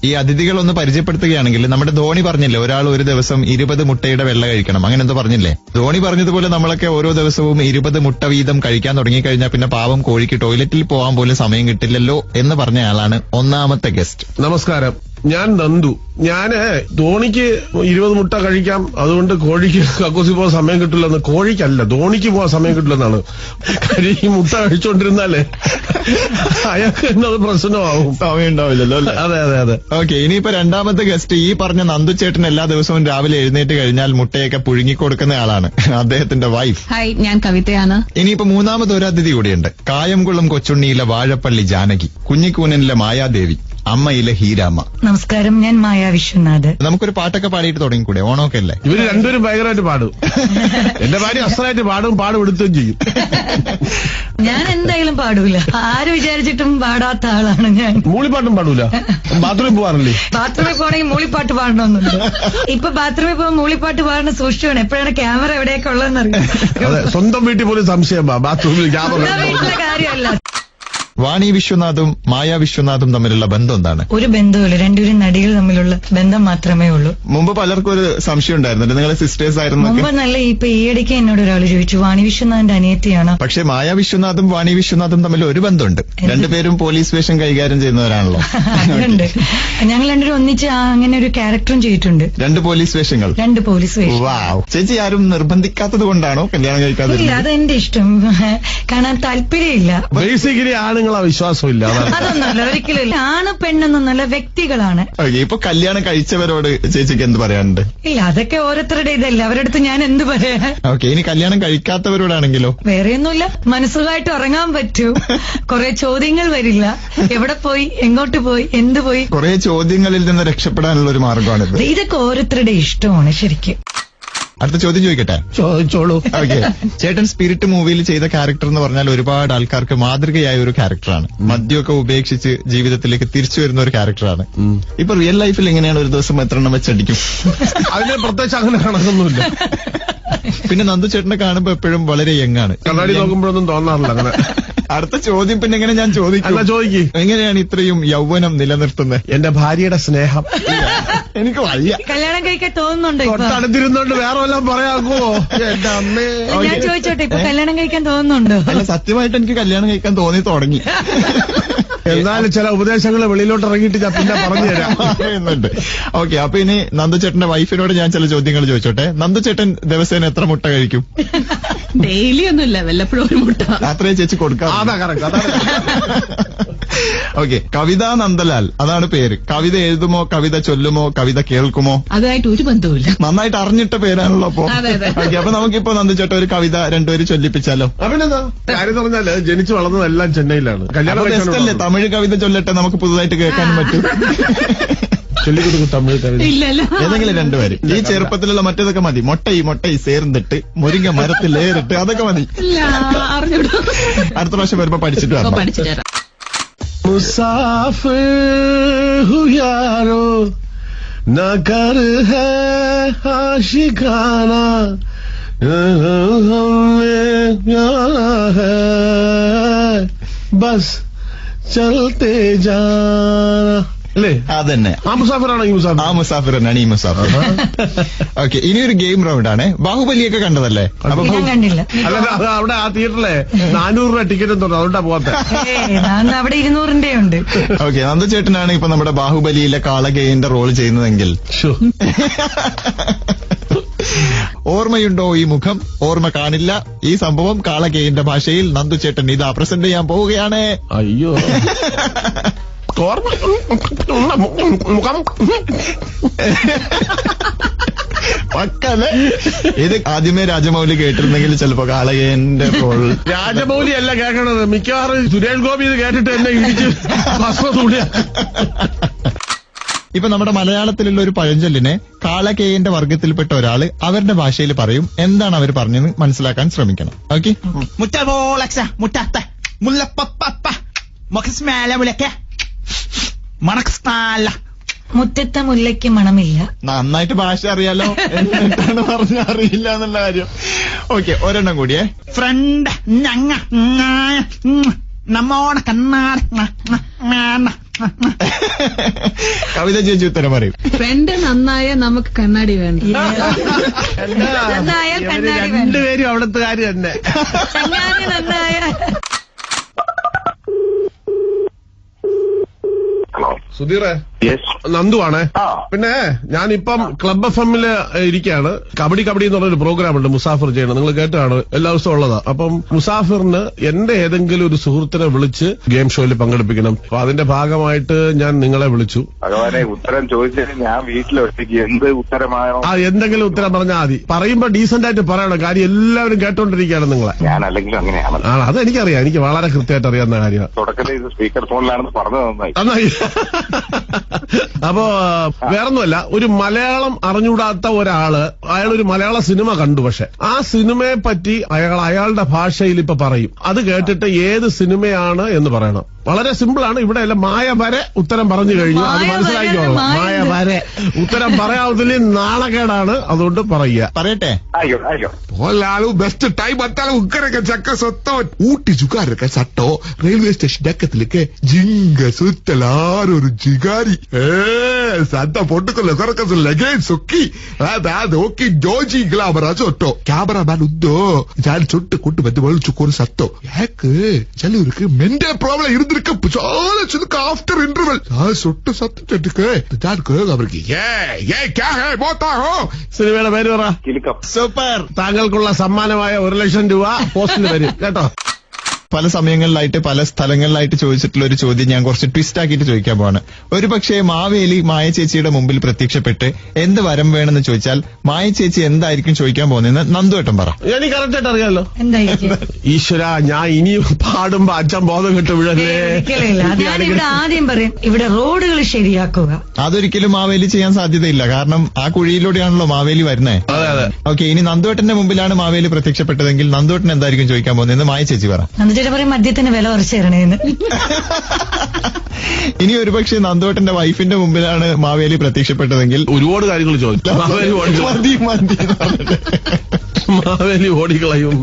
ഈ അതിഥികളൊന്ന് പരിചയപ്പെടുത്തുകയാണെങ്കിൽ നമ്മുടെ ധോണി പറഞ്ഞില്ലേ ഒരാൾ ഒരു ദിവസം 20 മുട്ടയുടെ വെള്ള കഴിക്കണം, അങ്ങനെ എന്തോ പറഞ്ഞില്ലേ? ധോണി പറഞ്ഞതുപോലെ നമ്മളൊക്കെ ഓരോ ദിവസവും 20 മുട്ട വീതം കഴിക്കാൻ തുടങ്ങിക്കഴിഞ്ഞാൽ പിന്നെ പാവം കോഴിക്ക് ടോയ്ലറ്റിൽ പോകാൻ പോലും സമയം കിട്ടില്ലല്ലോ എന്ന് പറഞ്ഞ ആളാണ് ഒന്നാമത്തെ ഗസ്റ്റ്. നമസ്കാരം, ഞാൻ നന്ദു. ഞാന് ധോണിക്ക് 20 മുട്ട കഴിക്കാം, അതുകൊണ്ട് കോഴിക്ക് കക്കൂസി പോകാൻ സമയം കിട്ടില്ലെന്ന്. കോഴിക്കല്ല, ധോണിക്ക് പോകാൻ സമയം കിട്ടില്ലെന്നാണ്. കാര്യം ഈ മുട്ട കഴിച്ചോണ്ടിരുന്നാലേ അയാൾക്ക് എന്നത് പ്രശ്നമാവും, സമയം ഉണ്ടാവില്ലല്ലോ. അതെ അതെ അതെ. ഓക്കെ, ഇനിയിപ്പോ രണ്ടാമത്തെ ഗസ്റ്റ് ഈ പറഞ്ഞ നന്ദു ചേട്ടൻ എല്ലാ ദിവസവും രാവിലെ എഴുന്നേറ്റ് കഴിഞ്ഞാൽ മുട്ടയൊക്കെ പുഴുങ്ങിക്കൊടുക്കുന്ന ആളാണ്, അദ്ദേഹത്തിന്റെ വൈഫ്. ഹായ്, ഞാൻ കവിതയാണ്. ഇനിയിപ്പോ മൂന്നാമത് ഒരു അതിഥി കൂടിയുണ്ട്. കായംകുളം കൊച്ചുണ്ണിയിലെ വാഴപ്പള്ളി ജാനകി, കുഞ്ഞിക്കൂനനിലെ മായാദേവി, അമ്മയിലെ ഹീരാമ്മ. നമസ്കാരം, ഞാൻ മായ വിശ്വനാഥ്. നമുക്കൊരു പാട്ടൊക്കെ പാടിയിട്ട് തുടങ്ങിക്കൂടെ? ഓണമൊക്കെ അല്ലേ? ഇവര് രണ്ടുപേരും ഭയങ്കരമായിട്ട് പാടും. എന്റെ ഭാര്യ അസലായിട്ട് പാടും എടുത്തുകയും ചെയ്യും. ഞാൻ എന്തായാലും പാടൂല, ആര് വിചാരിച്ചിട്ടും പാടാത്ത ആളാണ് ഞാൻ. മൂളിപ്പാട്ടും പാടൂല. ബാത്റൂമിൽ പോവാറില്ലേ? ബാത്റൂമിൽ പോകണമെങ്കിൽ മൂളിപ്പാട്ട് പാടണമെന്നുണ്ട്. ഇപ്പൊ ബാത്റൂമിൽ പോകുമ്പോൾ മൂളിപ്പാട്ട് പാടുന്ന സൂക്ഷിച്ചാണ്, എപ്പോഴാണ് ക്യാമറ എവിടെയൊക്കെ ഉള്ളതെന്നറിയാം. അതെ, സ്വന്തം വീട്ടിൽ പോലും സംശയമാ ബാത്റൂമിൽ ക്യാമറ. വീട്ടിലെ കാര്യമല്ല. വാണി വിശ്വനാഥും മായ വിശ്വനാഥും തമ്മിലുള്ള ബന്ധം എന്താണ്? ഒരു ബന്ധവുമില്ല, രണ്ടുപേരും നടികൾ തമ്മിലുള്ള ബന്ധം മാത്രമേ ഉള്ളൂ. മുമ്പ് പലർക്കും ഒരു സംശയം ഉണ്ടായിരുന്നുണ്ട്, നിങ്ങളെ സിസ്റ്റേഴ്സ് ആയിരുന്നു. മുമ്പ് നല്ല ഇപ്പൊ ഈയിടയ്ക്ക് എന്നോട് ഒരാൾ ചോദിച്ചു, വാണി വിശ്വനാഥിന്റെ അനിയത്തിയാണ്. പക്ഷെ മായ വിശ്വനാഥും വാണി വിശ്വനാഥും തമ്മിൽ ഒരു ബന്ധമുണ്ട്. രണ്ടുപേരും പോലീസ് വേഷം കൈകാര്യം ചെയ്യുന്നവരാണല്ലോ. അതുണ്ട്, ഞങ്ങൾ രണ്ടുപേരും ഒന്നിച്ച് അങ്ങനെ ഒരു ക്യാരക്ടറും ചെയ്തിട്ടുണ്ട്. 2 പോലീസ് വേഷങ്ങൾ. 2 പോലീസ് വേഷം. വാവ്. ചേച്ചി ആരും നിർബന്ധിക്കാത്തത് കൊണ്ടാണോ കല്യാണം കഴിക്കാതെ? ഇല്ല, അതെന്റെ ഇഷ്ടം, കാണാൻ താല്പര്യമില്ല. ബേസിക്കലി ആണുങ്ങളെ വിശ്വാസമില്ല. അതൊന്നുമല്ല, ഒരിക്കലും ഇല്ല. ആണ് പെണ്ണെന്നൊന്നല്ല, വ്യക്തികളാണ്. ഇപ്പൊ കല്യാണം കഴിച്ചവരോട് ചേച്ചിക്ക് എന്ത് പറയാനുണ്ട്? ഇല്ല, അതൊക്കെ ഓരോരുത്തരുടെ ഇതല്ല, അവരുടെ അടുത്ത് ഞാൻ എന്ത് പറയാൻ. ഓക്കെ, ഇനി കല്യാണം കഴിക്കാത്തവരോടാണെങ്കിലോ? വേറെയൊന്നുമില്ല, മനസ്സുഖമായിട്ട് ഉറങ്ങാൻ പറ്റൂ, കുറെ ചോദ്യങ്ങൾ വരില്ല. എവിടെ പോയി, എങ്ങോട്ട് പോയി, എന്ത് പോയി, കുറെ ചോദ്യങ്ങളിൽ നിന്ന് രക്ഷപ്പെടാനുള്ള ഒരു മാർഗമാണിത്. ഇതൊക്കെ ഓരോരുത്തരുടെ ഇഷ്ടമാണ് ശരിക്കും. അടുത്ത ചോദ്യം ചോദിക്കട്ടെ? ചോദിച്ചോളൂ. ഓക്കെ, ചേട്ടൻ സ്പിരിറ്റ് മൂവിയിൽ ചെയ്ത ക്യാരക്ടർ എന്ന് പറഞ്ഞാൽ ഒരുപാട് ആൾക്കാർക്ക് മാതൃകയായ ഒരു ക്യാരക്ടറാണ്. മദ്യമൊക്കെ ഉപേക്ഷിച്ച് ജീവിതത്തിലേക്ക് തിരിച്ചു വരുന്ന ഒരു ക്യാരക്ടറാണ്. ഇപ്പൊ റിയൽ ലൈഫിൽ എങ്ങനെയാണ് ഒരു ദിവസം എത്ര എണ്ണം വെച്ചടിക്കും? അതിന് പ്രത്യേകിച്ച് അങ്ങനെ കണക്കൊന്നുമില്ല. പിന്നെ നന്ദു ചേട്ടനെ കാണുമ്പോ എപ്പോഴും വളരെ യങ്ങാണ്. കണ്ണാടി നോക്കുമ്പോഴൊന്നും തോന്നാറില്ല അങ്ങനെ. അടുത്ത ചോദ്യം പിന്നെ എങ്ങനെ ഞാൻ ചോദിക്കും? എങ്ങനെയാണ് ഇത്രയും യൗവനം നിലനിർത്തുന്നത്? എന്റെ ഭാര്യയുടെ സ്നേഹം. എനിക്ക് വയ്യ. കല്യാണം കഴിക്കാൻ തോന്നുന്നുണ്ടോ? തൊട്ടടുത്തിരുന്നോണ്ട് വേറെ വല്ലതും പറയാമോ? എന്റെ അമ്മേ. ഞാൻ ചോദിച്ചോട്ടെ, ഇപ്പൊ കല്യാണം കഴിക്കാൻ തോന്നുന്നുണ്ടോ? അല്ല, സത്യമായിട്ട് എനിക്ക് കല്യാണം കഴിക്കാൻ തോന്നി തുടങ്ങി. എന്നാലും ചില ഉപദേശങ്ങൾ വെളിയിലോട്ട് ഇറങ്ങിയിട്ട് ഞാൻ പിന്നെ പറഞ്ഞു തരാം. ഓക്കെ, അപ്പൊ ഇനി നന്ദു ചേട്ടന്റെ വൈഫിനോട് ഞാൻ ചില ചോദ്യങ്ങൾ ചോദിച്ചോട്ടെ. നന്ദു ചേട്ടൻ ദിവസേന എത്ര മുട്ട കഴിക്കും? ഡെയിലി ഒന്നുമില്ല, വല്ലപ്പോഴും ഒരു മുട്ട. അത്രേ ചേച്ചി കൊടുക്കാം. ഓക്കെ, കവിത നന്ദലാൽ, അതാണ് പേര്. കവിത എഴുതുമോ, കവിത ചൊല്ലുമോ, കവിത കേൾക്കുമോ? അതുമായിട്ട് ഒരു ബന്ധവുമില്ല. നന്നായിട്ട് അറിഞ്ഞിട്ട പേരാണല്ലോ അപ്പൊ. ഓക്കെ, അപ്പൊ നമുക്കിപ്പോ നന്ദു ചേട്ടൻ ഒരു കവിത രണ്ടുപേരും ചൊല്ലിപ്പിച്ചാലോ? അഭിനന്ദ. കാര്യം പറഞ്ഞാല് ജനിച്ചു വളർന്നതെല്ലാം ചെന്നൈയിലാണ്. ബെസ്റ്റല്ലേ, തമിഴ് കവിത ചൊല്ലട്ടെ, നമുക്ക് പുതുതായിട്ട് കേൾക്കാനും പറ്റും. ചൊല്ലിക്കൊടുക്കും തമിഴ് കവിത. ഏതെങ്കിലും രണ്ടുപേര്. ഈ ചെറുപ്പത്തിലുള്ള മറ്റേതൊക്കെ മതി. മൊട്ടൈ സേർന്നിട്ട് മുരിങ്ങ മരത്തിൽ ഏറിട്ട്, അതൊക്കെ മതി. അടുത്ത പ്രാവശ്യം വരുമ്പോ പഠിച്ചിട്ട് വരണം. മുസാഫിർ ഹു യാരോ ന കർ ഹൈ ആശിഖാന ബസ് ചലത്തെ ജാന. അല്ലേ? അതന്നെ. ആ മുസാഫിറാണ് ഈ മുസാഫിർ. ആ മുസാഫിർ തന്നെയാണ് ഈ മുസാഫിർ. ഓക്കെ, ഇനിയൊരു ഗെയിം റൗണ്ട് ആണ്. ബാഹുബലിയൊക്കെ കണ്ടതല്ലേ? ഞാൻ കണ്ടില്ല. അല്ല, അവിടെ ആ തിയേറ്ററിലെ 400 രൂപ ടിക്കറ്റ് തോന്നുന്നു, അതുകൊണ്ടാ പോവാത്ത. അവിടെ 200 ഉണ്ട്. ഓക്കെ, നന്ദു ചേട്ടനാണ് ഇപ്പൊ നമ്മുടെ ബാഹുബലിയിലെ കാളകേയന്റെ റോൾ ചെയ്യുന്നതെങ്കിൽ ഓർമ്മയുണ്ടോ ഈ മുഖം? ഓർമ്മ കാണില്ല. ഈ സംഭവം കാളകേയന്റെ ഭാഷയിൽ നന്ദു ചേട്ടൻ ഇതാ പ്രസന്റ് ചെയ്യാൻ പോവുകയാണ്. അയ്യോ, പക്കല്ലേ? ഇത് ആദ്യമേ രാജമൗലി കേട്ടിരുന്നെങ്കിൽ ചിലപ്പോ കാളകേയന്റെ റോൾ. രാജമൗലി അല്ല കേൾക്കണത്, മിക്കവാറും സുരേഷ് ഗോപി ഇത് കേട്ടിട്ട് എന്നെ ഇടിച്ച് ഭസ്മ. ഇപ്പൊ നമ്മുടെ മലയാളത്തിലുള്ള ഒരു പഴഞ്ചൊല്ലിനെ കാളകേയന്റെ വർഗത്തിൽപ്പെട്ട ഒരാള് അവരുടെ ഭാഷയിൽ പറയും. എന്താണ് അവർ പറഞ്ഞെന്ന് മനസ്സിലാക്കാൻ ശ്രമിക്കണം. ഓക്കെ, മുറ്റത്തെ മുല്ലയ്ക്ക് മണമില്ല. നന്നായിട്ട് ഭാഷ അറിയാലോ, എന്താണ് പറഞ്ഞ അറിയില്ല എന്നുള്ള കാര്യം. ഓക്കെ, ഒരെണ്ണം കൂടിയേ. ഫ്രണ്ട് ഞങ്ങ നമ്മോടെ കണ്ണാട് കവിത ചേച്ചി ഉത്തരം പറയും. ഫ്രണ്ട് നന്നായ നമുക്ക് കണ്ണാടി വേണ്ട. നന്നായ ഇവര് കണ്ണാടി വേണം. രണ്ടുപേരും അവിടുത്തെ കാര്യം തന്നെ. ചങ്ങാതി നന്നായ. ഹലോ. സുധീറെ, യെസ്. നന്ദു ആണേ. ആ. പിന്നെ ഞാനിപ്പം ക്ലബ് എഫ്എമ്മില് ഇരിക്കുകയാണ്. കബഡി എന്ന് പറഞ്ഞൊരു പ്രോഗ്രാം ഉണ്ട് മുസാഫിർ ചെയ്യണം. നിങ്ങൾ കേട്ടാണ്, എല്ലാ ദിവസവും ഉള്ളതാ. അപ്പം മുസാഫിറിന് എന്റെ ഏതെങ്കിലും ഒരു സുഹൃത്തിനെ വിളിച്ച് ഗെയിം ഷോയിൽ പങ്കെടുപ്പിക്കണം. അപ്പൊ അതിന്റെ ഭാഗമായിട്ട് ഞാൻ നിങ്ങളെ വിളിച്ചു. ഭഗവാനെ, ഉത്തരം ചോദിച്ചതിന് ഞാൻ വീട്ടിലൊറ്റയ്ക്ക് എന്ത് ഉത്തരമായോ? ആ, എന്തെങ്കിലും ഉത്തരം പറഞ്ഞാൽ മതി. പറയുമ്പോ ഡീസന്റ് ആയിട്ട് പറയണം. കാര്യം എല്ലാവരും കേട്ടോണ്ടിരിക്കുകയാണ് നിങ്ങളെ. ഞാൻ അല്ലെങ്കിലും അങ്ങനെയാണ്. ആ, അതെനിക്കറിയാം. എനിക്ക് വളരെ കൃത്യമായിട്ട് അറിയാവുന്ന കാര്യമാണ്. തുടക്കത്തിൽ ഇത് സ്പീക്കർ ഫോണിലാണെന്ന് പറഞ്ഞത് നന്നായി. നന്നായി. അപ്പോ വേറൊന്നുമല്ല, ഒരു മലയാളം അറിഞ്ഞൂടാത്ത ഒരാള്, അയാളൊരു മലയാള സിനിമ കണ്ടു. പക്ഷെ ആ സിനിമയെ പറ്റി അയാളുടെ ഭാഷയിൽ ഇപ്പൊ പറയും. അത് കേട്ടിട്ട് ഏത് സിനിമയാണ് എന്ന് പറയണം. വളരെ സിമ്പിളാണ്. ഇവിടെ അല്ല, മായ വരെ ഉത്തരം പറഞ്ഞു കഴിഞ്ഞു. അത് മനസ്സിലാക്കിക്കോളൂ. മായ വരെ ഉത്തരം പറയാവുന്നതിൽ നാണക്കേടാണ്. അതുകൊണ്ട് പറയുക. പറയട്ടെ. അയ്യോ Olalu best time antala ukkarake chakka sotto Ooty ജുഗാരൊക്കെ സട്ടോ റെയിൽവേ സ്റ്റേഷൻ അക്കത്തിലേക്ക് ജിങ്ക സുത്തലാർ ഒരു ജിഗാരി സന്ത പൊട്ടുക്കൊല്ല കുറക്കത്തിൽ ലഗേജ് സൊക്കി നോക്കി ജോജി ഗ്ലാമറ ചൊട്ടോ ക്യാമറമാൻ ഉണ്ടോ ഞാൻ ചൊട്ട് കൊണ്ടു വന്ന് വിളിച്ചു സത്തോ ಯಾಕೆ ചിലവർക്ക് മെന്റൽ പ്രോബ്ലം ഇരുന്നിരിക്കും చాలా ചിലക്ക് ആഫ്റ്റർ ഇന്റർവെൽ ആ സൊട്ട് സത്തിട്ട് ഞാൻ അവർക്ക് ക്യാ ഹേ ബോത്താ ഹോ സിനിമയുടെ പേര് പറ. കിലുക്കം. സൂപ്പർ. താങ്കൾക്കുള്ള സമ്മാനമായ 1,00,000 രൂപ പോസ്റ്റിൽ വരും കേട്ടോ. പല സമയങ്ങളിലായിട്ട് പല സ്ഥലങ്ങളിലായിട്ട് ചോദിച്ചിട്ടുള്ള ഒരു ചോദ്യം ഞാൻ കുറച്ച് ട്വിസ്റ്റ് ആക്കിയിട്ട് ചോദിക്കാൻ പോവാണ്. ഒരു പക്ഷേ മാവേലി മായ ചേച്ചിയുടെ മുമ്പിൽ പ്രത്യക്ഷപ്പെട്ട് എന്ത് വരം വേണമെന്ന് ചോദിച്ചാൽ മായ ചേച്ചി എന്തായിരിക്കും ചോദിക്കാൻ പോകുന്നതെന്ന് നന്ദുവേട്ടൻ പറ. എനിക്ക് കറക്റ്റായിട്ട് അറിയാലോ. എന്തായിരിക്കും? ഈശ്വര, ഞാൻ ഇനിയും പാടുമ്പോ അച്ഛൻ ബോധം കിട്ടു വീഴല്ലേ. ഒരിക്കലില്ല. ഞാൻ ഇവിടെ ആദ്യം പറയും, ഇവിടെ റോഡുകൾ ശരിയാക്കുക. അതൊരിക്കലും മാവേലി ചെയ്യാൻ സാധ്യതയില്ല. കാരണം ആ കുഴിയിലൂടെയാണല്ലോ മാവേലി വരുന്നത്. അതെ അതെ. ഓക്കെ, ഇനി നന്ദുവേട്ടന്റെ മുമ്പിലാണ് മാവേലി പ്രത്യക്ഷപ്പെട്ടതെങ്കിൽ നന്ദുവേട്ടൻ എന്തായിരിക്കും ചോദിക്കാൻ പോകുന്നതെന്ന് മായ ചേച്ചി പറ. നന്ദിച്ചേട്ടൻ പറയും മദ്യത്തിന് വില കുറച്ച് തരണേന്ന്. ഇനി ഒരുപക്ഷെ നന്ദുവേട്ടന്റെ വൈഫിന്റെ മുമ്പിലാണ് മാവേലി പ്രത്യക്ഷപ്പെട്ടതെങ്കിൽ ഒരുപാട് കാര്യങ്ങൾ ചോദിച്ചു. മാവേലി മതി എന്ന് പറഞ്ഞിട്ട് മാവേലി ഓടിക്കളയും.